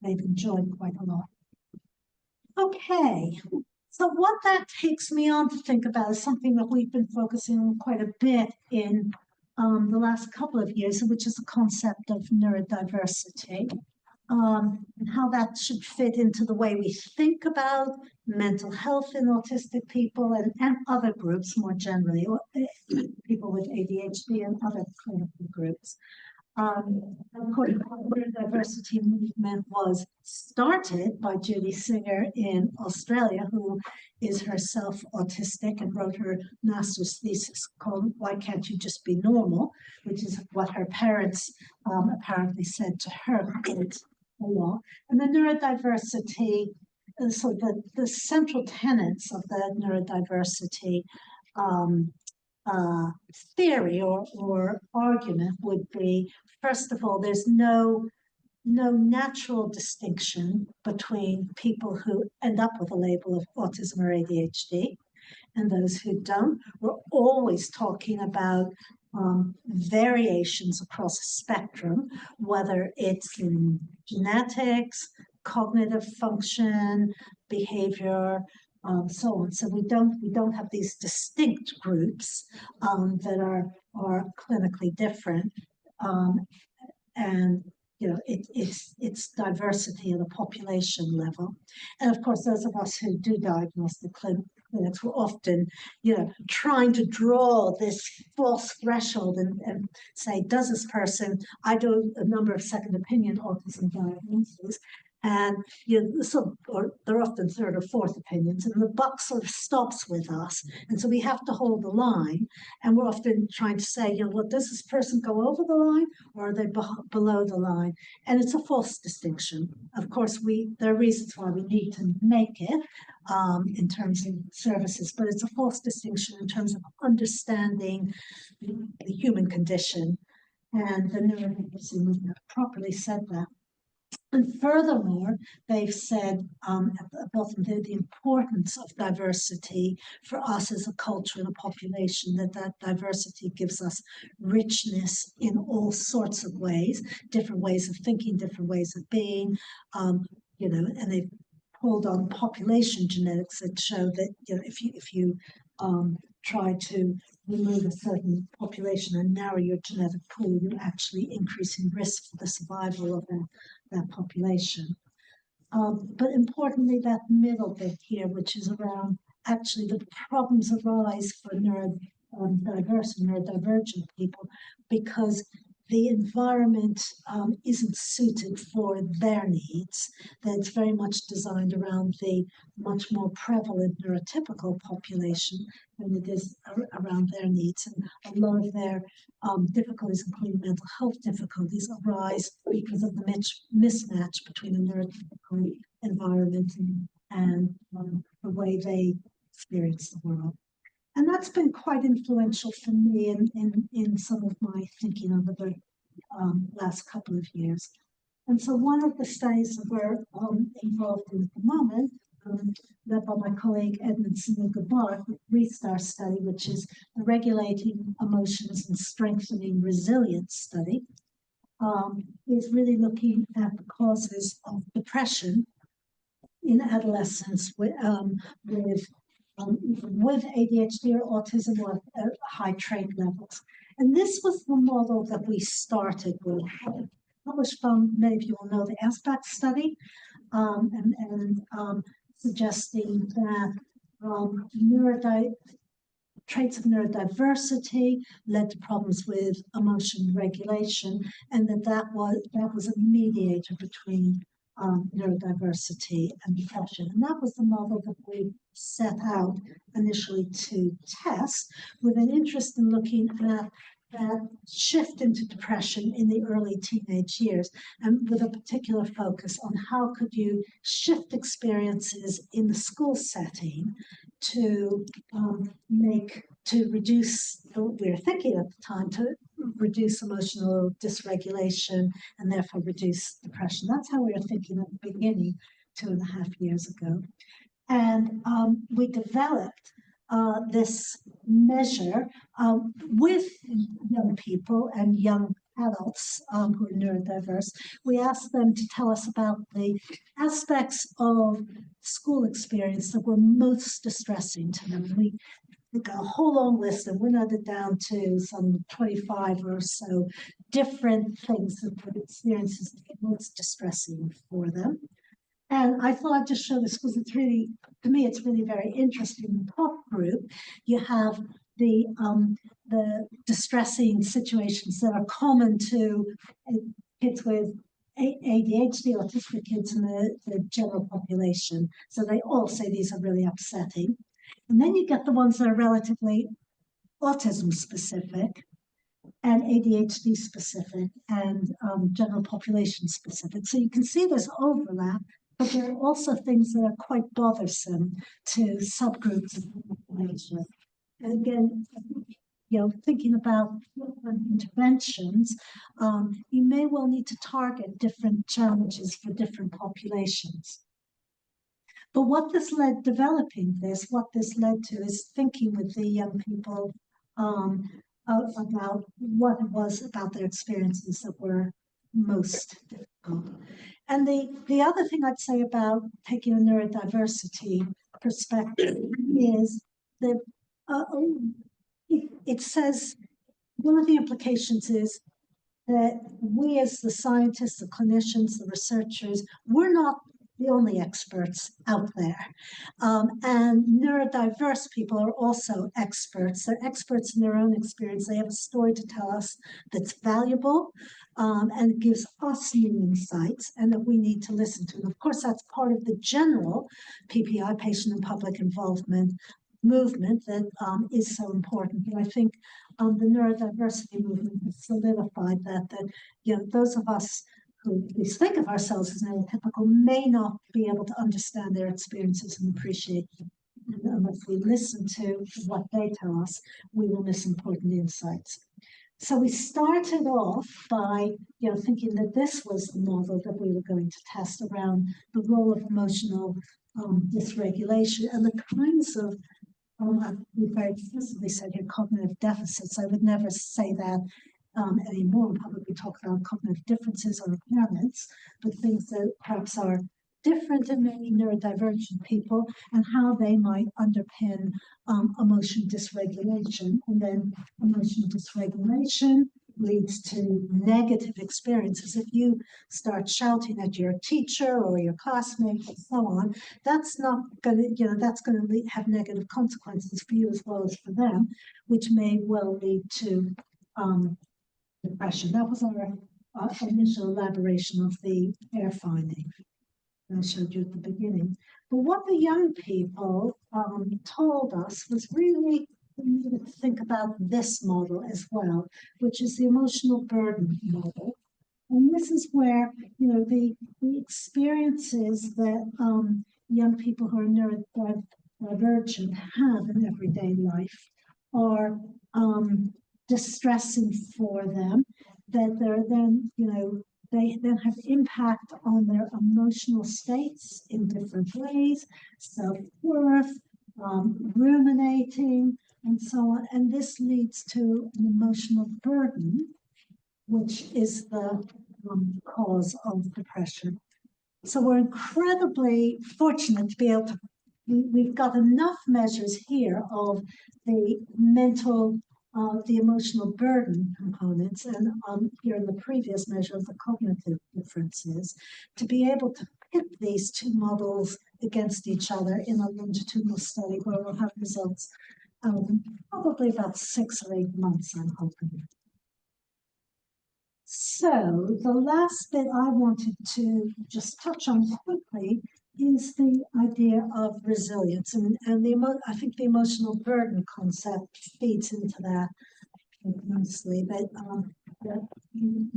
they've enjoyed quite a lot. Okay, so what that takes me on to think about is something that we've been focusing on quite a bit in the last couple of years, which is the concept of neurodiversity, and how that should fit into the way we think about mental health in autistic people and other groups more generally, or people with ADHD and other clinical groups. Of course, the neurodiversity movement was started by Judy Singer in Australia, who is herself autistic and wrote her master's thesis called "Why Can't You Just Be Normal?", which is what her parents apparently said to her quite a lot. And the neurodiversity, so the central tenets of the neurodiversity theory or argument would be, first of all, there's no natural distinction between people who end up with a label of autism or ADHD and those who don't. We're always talking about variations across a spectrum, whether it's in genetics, cognitive function, behavior, so on. So we don't have these distinct groups that are clinically different, and it's diversity at a population level. And of course, those of us who do diagnostic clinics were often, trying to draw this false threshold and say, does this person, I do a number of second opinion autism diagnoses, And or they're often third or fourth opinions, and the buck sort of stops with us. And so we have to hold the line. And we're often trying to say, well, does this person go over the line, or are they below the line? And it's a false distinction. Of course, there are reasons why we need to make it in terms of services, but it's a false distinction in terms of understanding the human condition. And the neurodiversity movement properly said that. And furthermore, they've said at the bottom there the importance of diversity for us as a culture and a population, that diversity gives us richness in all sorts of ways, different ways of thinking, different ways of being, and they've pulled on population genetics that show that if you try to remove a certain population and narrow your genetic pool, you're actually increasing risk for the survival of that population. But importantly, that middle bit here, which is around actually the problems arise for neurodiverse and neurodivergent people because the environment isn't suited for their needs, that it's very much designed around the much more prevalent neurotypical population than it is around their needs. And a lot of their difficulties, including mental health difficulties, arise because of the mismatch between the neurotypical environment and the way they experience the world. And that's been quite influential for me in some of my thinking over the last couple of years. And so one of the studies that we're involved in at the moment, led by my colleague Edmondson and Gabar, the RESTAR study, which is the Regulating Emotions and Strengthening Resilience study, is really looking at the causes of depression in adolescents with ADHD or autism or high trait levels. And this was the model that we started with. Published from, many of you will know, the ASPECT study, suggesting that traits of neurodiversity led to problems with emotion regulation, and that was a mediator between neurodiversity and depression. And that was the model that we set out initially to test, with an interest in looking at that shift into depression in the early teenage years, and with a particular focus on how could you shift experiences in the school setting to reduce, we were thinking at the time, to reduce emotional dysregulation and therefore reduce depression. That's how we were thinking at the beginning 2.5 years ago. And we developed this measure with young people and young adults who are neurodiverse. We asked them to tell us about the aspects of school experience that were most distressing to them. We got a whole long list and winnowed it down to some 25 or so different things that were experiences that were most distressing for them. And I thought I'd just show this because it's really, to me, it's really very interesting. In the top group, you have the distressing situations that are common to kids with ADHD, autistic kids, and the general population. So they all say these are really upsetting. And then you get the ones that are relatively autism specific and ADHD specific and general population specific. So you can see there's overlap, but there are also things that are quite bothersome to subgroups of the population. And again, thinking about interventions, you may well need to target different challenges for different populations. But what this led to is thinking with the young people about what it was about their experiences that were most difficult. And the other thing I'd say about taking a neurodiversity perspective is that it says one of the implications is that we as the scientists, the clinicians, the researchers, we're not the only experts out there. And neurodiverse people are also experts. They're experts in their own experience. They have a story to tell us that's valuable, and it gives us new insights, and that we need to listen to. And of course, that's part of the general PPI, patient and public involvement movement, that is so important. But I think the neurodiversity movement has solidified that those of us who we think of ourselves as neurotypical may not be able to understand their experiences and appreciate them. And unless we listen to what they tell us, we will miss important insights. So we started off by thinking that this was the model that we were going to test around the role of emotional dysregulation and the kinds of we very explicitly said here cognitive deficits. I would never say that anymore. We'll probably talk about cognitive differences or impairments, but things that perhaps are different in many neurodivergent people and how they might underpin emotion dysregulation. And then emotional dysregulation leads to negative experiences. If you start shouting at your teacher or your classmates and so on, that's not going to, that's going to have negative consequences for you as well as for them, which may well lead to depression. That was our initial elaboration of the pair finding I showed you at the beginning. But what the young people told us was really we needed to think about this model as well, which is the emotional burden model. And this is where, the experiences that young people who are neurodivergent have in everyday life are distressing for them, that they're then, they then have impact on their emotional states in different ways, self-worth, ruminating, and so on. And this leads to an emotional burden, which is the cause of depression. So we're incredibly fortunate to be able to, we've got enough measures here of the mental, the emotional burden components, and here in the previous measure of the cognitive differences, to be able to pit these two models against each other in a longitudinal study where we'll have results probably about 6 or 8 months, I'm hoping. So the last bit I wanted to just touch on quickly is the idea of resilience, and I think the emotional burden concept feeds into that nicely. But you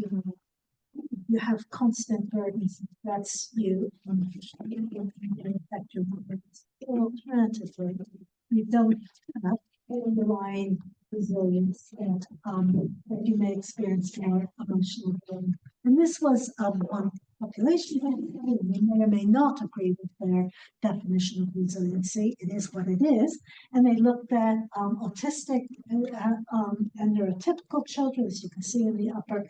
have constant burdens. That's you. Affect your burdens. Alternatively, you don't have underlying resilience that you may experience more emotional burden. And this was one population who may or may not agree with their definition of resiliency. It is what it is. And they looked at autistic and neurotypical children, as you can see in the upper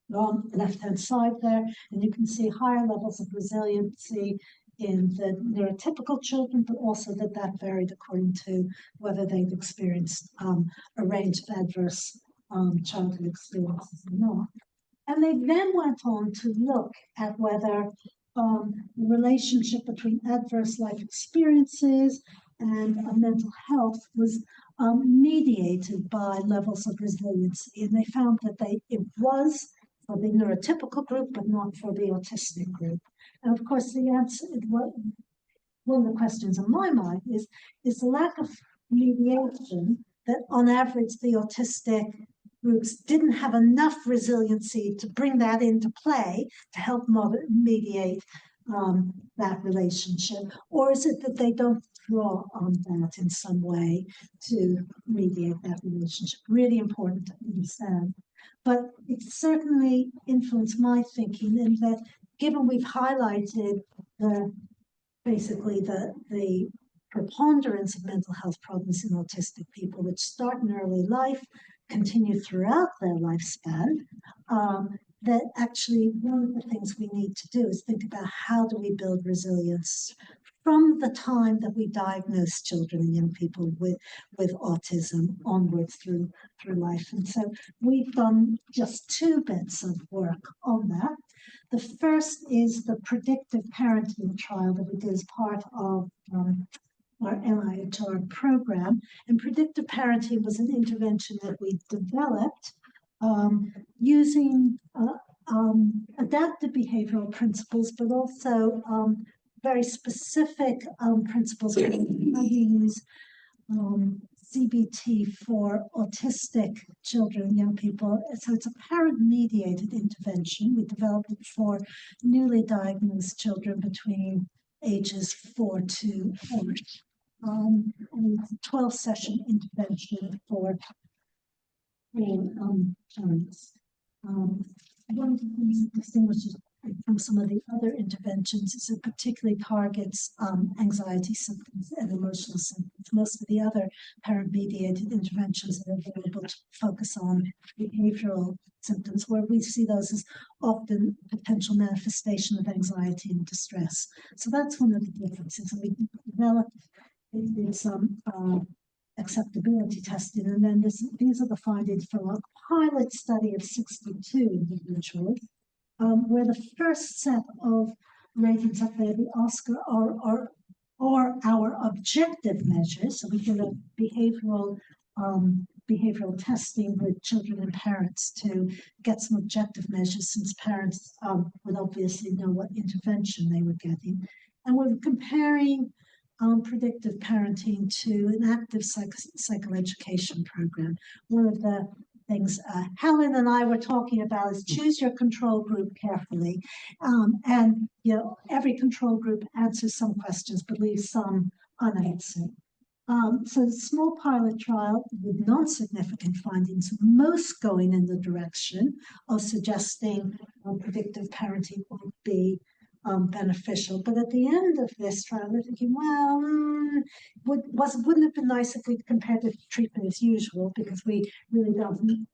left-hand side there, and you can see higher levels of resiliency in the neurotypical children, but also that varied according to whether they've experienced a range of adverse childhood experiences or not. And they then went on to look at whether the relationship between adverse life experiences and mental health was mediated by levels of resiliency. And they found that it was for the neurotypical group, but not for the autistic group. And of course, the answer, one of the questions in my mind is the lack of mediation, that on average the autistic groups didn't have enough resiliency to bring that into play to help mediate that relationship, or is it that they don't draw on that in some way to mediate that relationship? Really important to understand. But it certainly influenced my thinking in that, given we've highlighted basically the preponderance of mental health problems in autistic people, which start in early life, continue throughout their lifespan, that actually one of the things we need to do is think about how do we build resilience from the time that we diagnose children and young people with autism onwards through life. And so we've done just 2 bits of work on that. The first is the predictive parenting trial that we did as part of our NIHR program. And predictive parenting was an intervention that we developed using adaptive behavioral principles, but also very specific principles. We use CBT for autistic children and young people. So it's a parent-mediated intervention. We developed it for newly diagnosed children between ages 4 to 8. And it's a 12-session intervention for parents. One of the things that distinguishes from some of the other interventions is it particularly targets anxiety symptoms and emotional symptoms. Most of the other parent-mediated interventions are available to focus on behavioral symptoms, where we see those as often potential manifestation of anxiety and distress. So that's one of the differences. And we developed some acceptability testing, and then these are the findings from a pilot study of 62 individuals, where the first set of ratings up there, the OSCAR, are our objective measures. So we did a behavioral testing with children and parents to get some objective measures, since parents would obviously know what intervention they were getting. And we're comparing predictive parenting to an active psychoeducation program. One of the things Helen and I were talking about is choose your control group carefully. And every control group answers some questions, but leaves some unanswered. So a small pilot trial with non-significant findings, most going in the direction of suggesting predictive parenting would be beneficial. But at the end of this trial, we're thinking, well, wouldn't it have been nice if we'd compared the treatment as usual, because we really don't.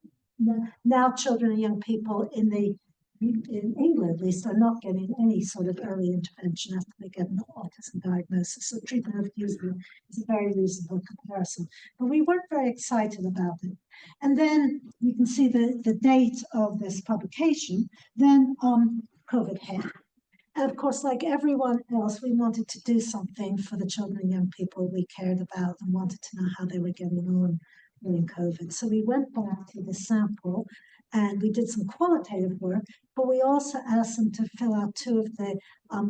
Now children and young people in England, at least, are not getting any sort of early intervention after they get an autism diagnosis. So treatment of usual is a very reasonable comparison. But we weren't very excited about it. And then you can see the date of this publication. Then COVID hit. And of course, like everyone else, we wanted to do something for the children and young people we cared about and wanted to know how they were getting on during COVID. So we went back to the sample and we did some qualitative work, but we also asked them to fill out 2 of the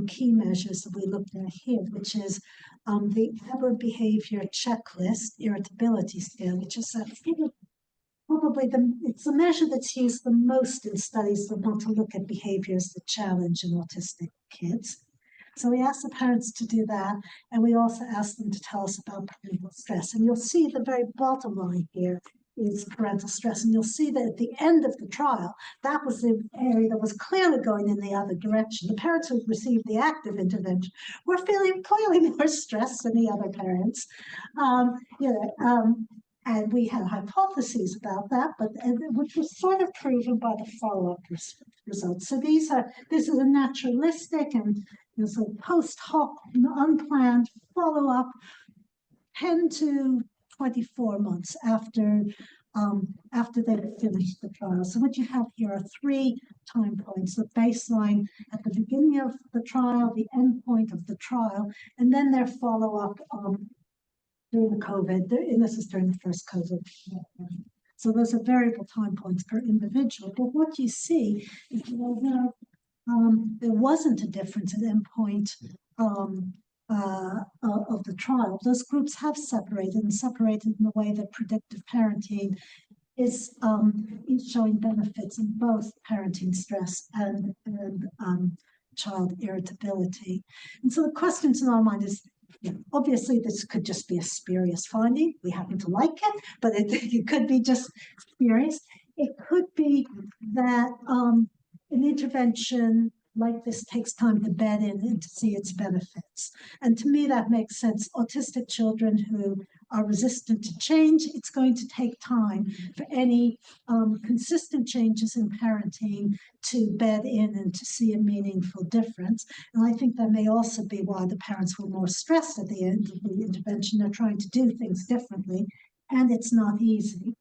key measures that we looked at here, which is the aberrant behavior checklist irritability scale, which is probably it's the measure that's used the most in studies that want to look at behaviors that challenge in autistic kids. So we asked the parents to do that, and we also asked them to tell us about parental stress. And you'll see the very bottom line here is parental stress. And you'll see that at the end of the trial, that was the area that was clearly going in the other direction. The parents who received the active intervention were feeling clearly more stressed than the other parents. And we had hypotheses about that, but which was sort of proven by the follow-up results. So this is a naturalistic and sort of post hoc, unplanned follow-up, 10 to 24 months after they finished the trial. So what you have here are 3 time points: the baseline at the beginning of the trial, the end point of the trial, and then their follow-up during the COVID, and this is during the first COVID. So those are variable time points per individual. But what you see is there wasn't a difference in endpoint of the trial. Those groups have separated in a way that predictive parenting is showing benefits in both parenting stress and child irritability. And so the questions in our mind is, obviously, this could just be a spurious finding. We happen to like it, but it could be just spurious. It could be that an intervention like this takes time to bed in and to see its benefits. And to me, that makes sense. Autistic children who are resistant to change. It's going to take time for any consistent changes in parenting to bed in and to see a meaningful difference. And I think that may also be why the parents were more stressed at the end of the intervention. They're trying to do things differently, and it's not easy.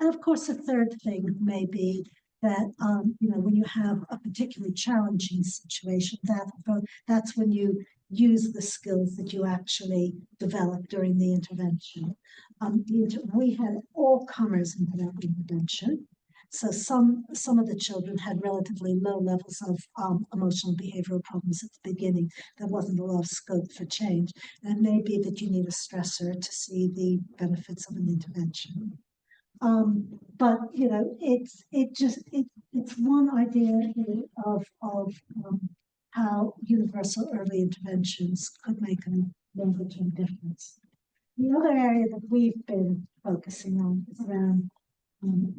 And of course, the third thing may be that when you have a particularly challenging situation, that's when you use the skills that you actually develop during the intervention. We had all comers into that intervention. So some of the children had relatively low levels of emotional behavioral problems at the beginning. There wasn't a lot of scope for change. And it may be that you need a stressor to see the benefits of an intervention. But it's one idea of how universal early interventions could make a longer-term difference. The other area that we've been focusing on is around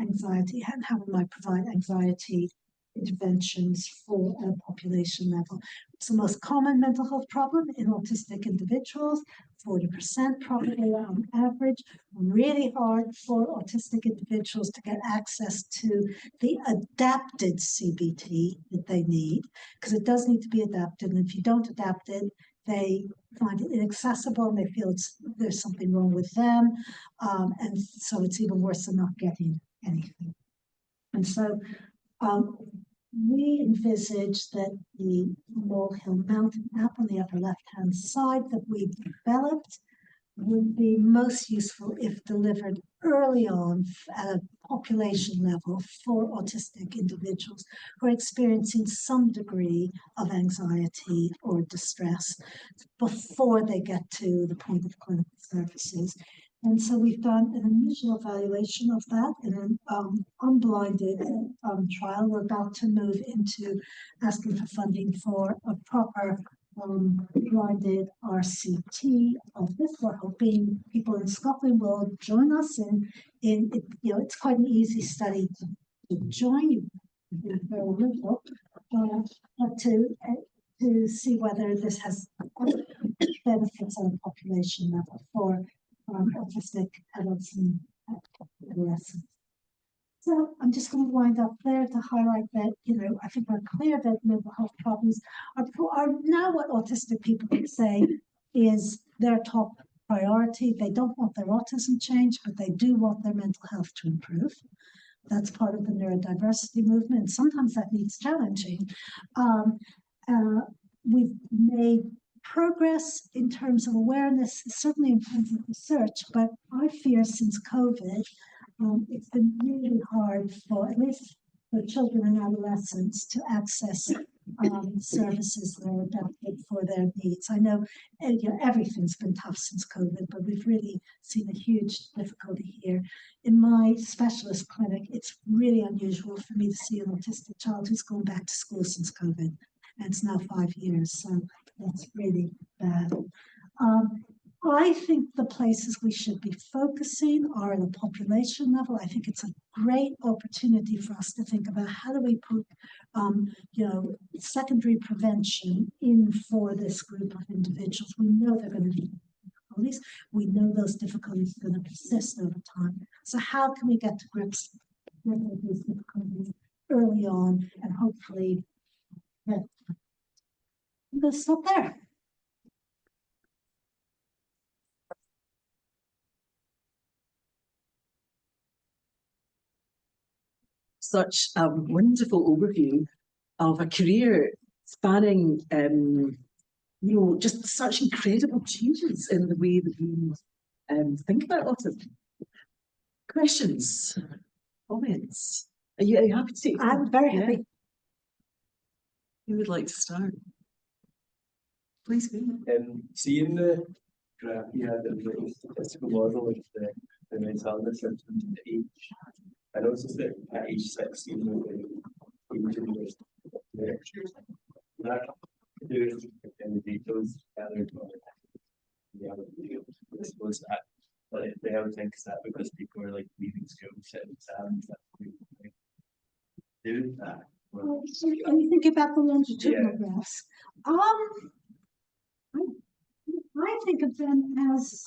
anxiety and how we might provide anxiety interventions for a population level. It's the most common mental health problem in autistic individuals, 40% probably on average. Really hard for autistic individuals to get access to the adapted CBT that they need, because it does need to be adapted, and if you don't adapt it, they find it inaccessible and they feel there's something wrong with them, and so it's even worse than not getting anything. And so we envisage that the Molehill Mountain app on the upper left-hand side that we developed would be most useful if delivered early on at a population level for autistic individuals who are experiencing some degree of anxiety or distress before they get to the point of clinical services. And so we've done an initial evaluation of that in an unblinded trial. We're about to move into asking for funding for a proper blinded RCT of this. We're hoping people in Scotland will join us in it's quite an easy study to join. You do very little, but to see whether this has benefits on a population level for autistic adults and adolescents. So I'm just going to wind up there to highlight that, I think we're clear that mental health problems are now what autistic people say is their top priority. They don't want their autism changed, but they do want their mental health to improve. That's part of the neurodiversity movement. Sometimes that needs challenging. We've made progress in terms of awareness, certainly in terms of research, but I fear since COVID, it's been really hard for, at least for children and adolescents, to access services that are adapted for their needs. I know everything's been tough since COVID, but we've really seen a huge difficulty here. In my specialist clinic, it's really unusual for me to see an autistic child who's gone back to school since COVID. And it's now 5 years, so that's really bad. I think the places we should be focusing are at a population level. I think it's a great opportunity for us to think about how do we put, secondary prevention in for this group of individuals. We know they're going to be difficulties. We know those difficulties are going to persist over time. So how can we get to grips with these difficulties early on and hopefully I'm going to stop there. Such a wonderful overview of a career spanning, just such incredible changes in the way that we think about autism. Questions, comments? Are you happy to take them? I'm very happy. Who would like to start? Please go. Seeing the graph you had of the statistical model of the mental illness symptoms and the age, I noticed that at age 16, that doing the details gathered on I suppose that, but they have think that because people are like leaving school, sitting exams, that do that. Well, are you thinking about the longitudinal graphs? I think of them as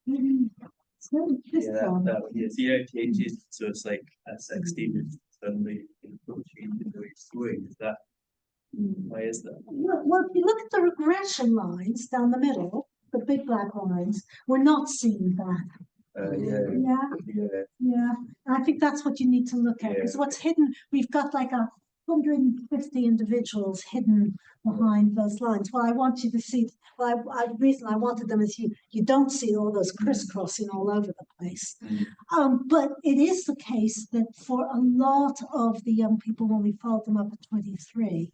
So this Yeah, one. that one, yeah, see how it changes, so it's like at 16, it's suddenly changing the way it's going, is that, why is that? Well, if you look at the regression lines down the middle, the big black lines, we're not seeing that. Yeah, Yeah, yeah, yeah. And I think that's what you need to look at, because Yeah. what's hidden, we've got like 150 individuals hidden behind those lines. Well, I want you to see, the reason I wanted them is you don't see all those crisscrossing all over the place. But it is the case that for a lot of the young people, when we followed them up at 23,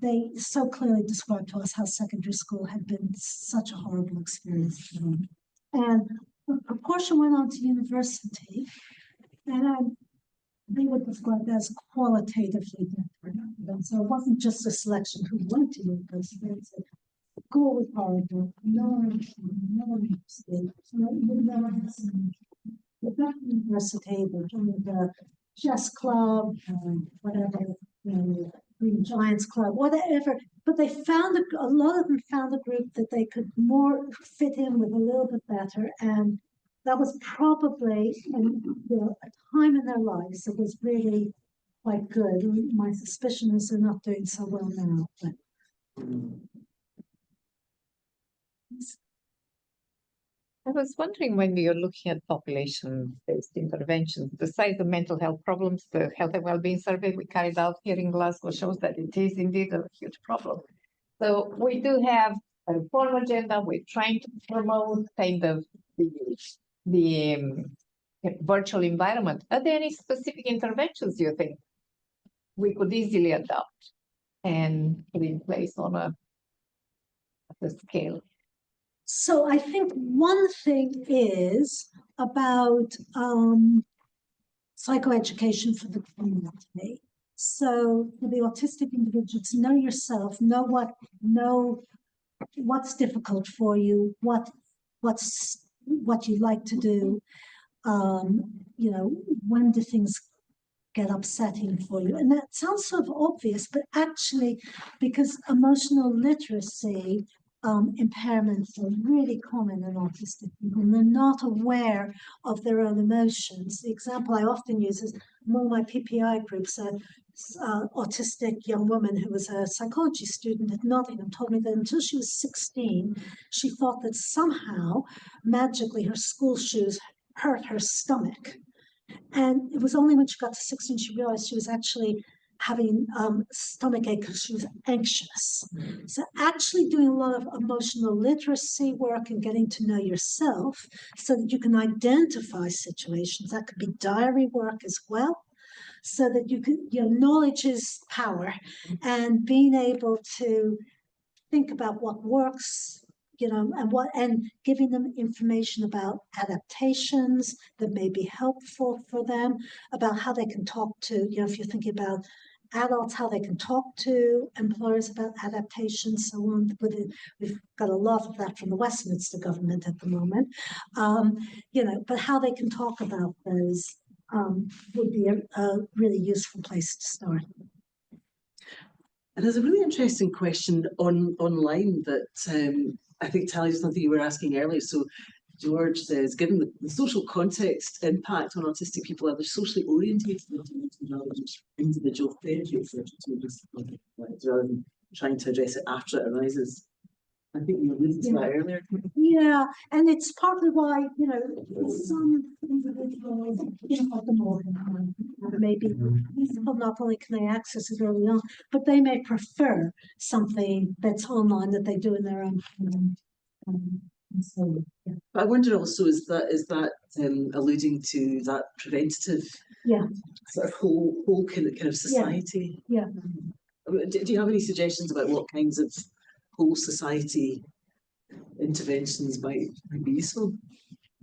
they so clearly described to us how secondary school had been such a horrible experience for them. And a proportion went on to university, and they were described as qualitatively different. And so it wasn't just a selection who went to university. It's a school was horrible. No one understood. No one they got to university, they joined the chess club, whatever, Green Giants Club, whatever. But they found a lot of them found a group that they could more fit in with a little bit better, and that was probably a time in their lives that was really quite good. My suspicion is they're not doing so well now. But. I was wondering, when you're looking at population-based interventions, besides the mental health problems, the health and well-being survey we carried out here in Glasgow shows that it is indeed a huge problem. So we do have a reform agenda. We're trying to promote kind of the virtual environment. Are there any specific interventions you think we could easily adopt and put in place on a scale? So I think one thing is about psychoeducation for the community. So for the autistic individual, to know yourself, know what's difficult for you, what you like to do. When do things get upsetting for you? And that sounds sort of obvious, but actually, because emotional literacy impairments are really common in autistic people, and they're not aware of their own emotions. The example I often use is among my PPI groups, autistic young woman who was a psychology student at Nottingham told me that until she was 16, she thought that somehow, magically, her school shoes hurt her stomach. And it was only when she got to 16 she realized she was actually having stomach ache because she was anxious. So actually doing a lot of emotional literacy work and getting to know yourself so that you can identify situations. That could be diary work as well, so that you can, knowledge is power, and being able to think about what works, and giving them information about adaptations that may be helpful for them, about how they can talk to, if you're thinking about adults, how they can talk to employers about adaptation, so on. We've got a lot of that from the Westminster government at the moment, but how they can talk about those would be a really useful place to start. And there's a really interesting question online that I think tallies something you were asking earlier. So George says, given the social context impact on autistic people, are there socially oriented individual therapy approaches rather than trying to address it after it arises? I think you alluded to that earlier. Yeah, and it's partly why, some individuals, at the moment, maybe people not only can they access it early on, but they may prefer something that's online that they do in their own time. So, yeah. But I wonder also, is that alluding to that preventative sort of whole kind of society? Yeah. Do you have any suggestions about what kinds of whole society interventions might be useful?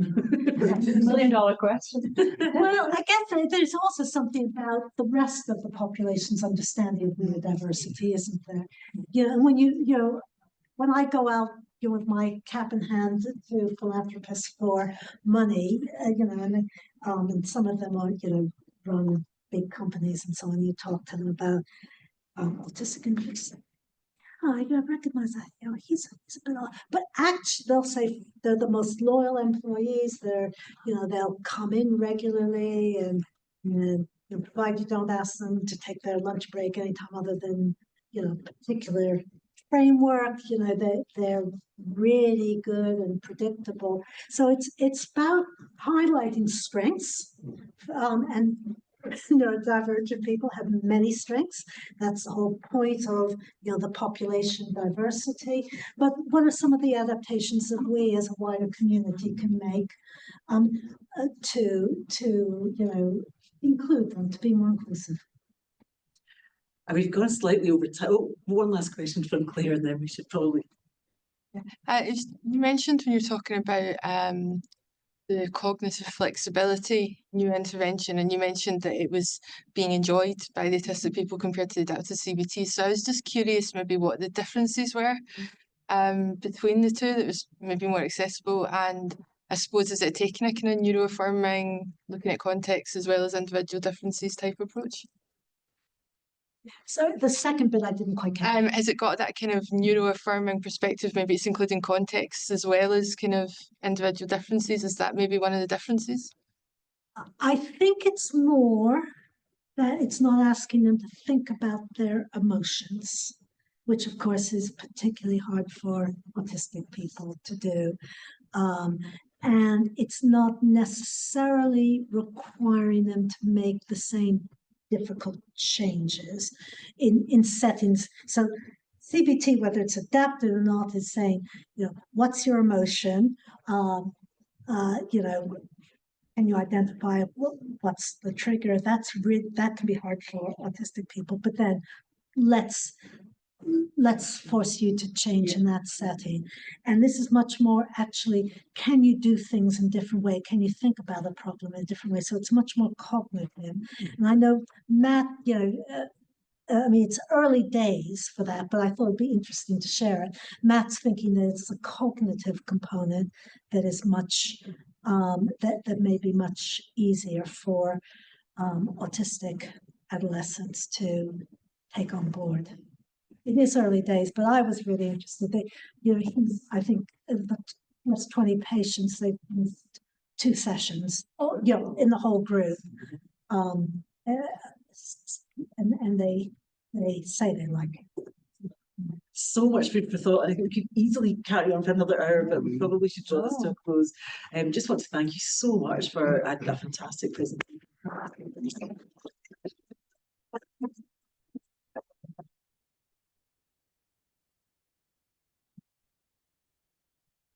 $1 million question. Well, I guess there's also something about the rest of the population's understanding of neurodiversity, isn't there? And when I go out, with my cap in hand to philanthropists for money, and some of them are, run big companies and so on, you talk to them about autistic individuals. oh, I recognize that, he's a bit off. But actually, they'll say they're the most loyal employees. They'll come in regularly and provided you don't ask them to take their lunch break anytime other than, particular framework, they're really good and predictable. So it's about highlighting strengths, and neurodivergent people have many strengths. That's the whole point of the population diversity. But what are some of the adaptations that we as a wider community can make to include them, to be more inclusive? We've gone slightly over time. Oh, one last question from Claire, and then we should probably. You mentioned when you were talking about the cognitive flexibility new intervention, and you mentioned that it was being enjoyed by the autistic people compared to the adaptive CBT. So I was just curious maybe what the differences were between the two that was maybe more accessible, and I suppose is it taking a kind of neuroaffirming, looking at context as well as individual differences type approach? So the second bit I didn't quite catch. Has it got that kind of neuroaffirming perspective? Maybe it's including context as well as kind of individual differences. Is that maybe one of the differences? I think it's more that it's not asking them to think about their emotions, which of course is particularly hard for autistic people to do. And it's not necessarily requiring them to make the same difficult changes in settings. So CBT, whether it's adapted or not, is saying, what's your emotion? Can you identify what's the trigger? That can be hard for autistic people. But then let's force you to change in that setting. And this is much more actually, can you do things in a different way? Can you think about a problem in a different way? So it's much more cognitive. And I know Matt, it's early days for that, but I thought it'd be interesting to share it. Matt's thinking that it's a cognitive component that is much, that may be much easier for autistic adolescents to take on board. It is early days, but I was really interested. I think the first 20 patients, they've missed 2 sessions, in the whole group. And they say they like it. So much food for thought. I think we could easily carry on for another hour, but we probably should draw this to a close. Just want to thank you so much for a fantastic presentation.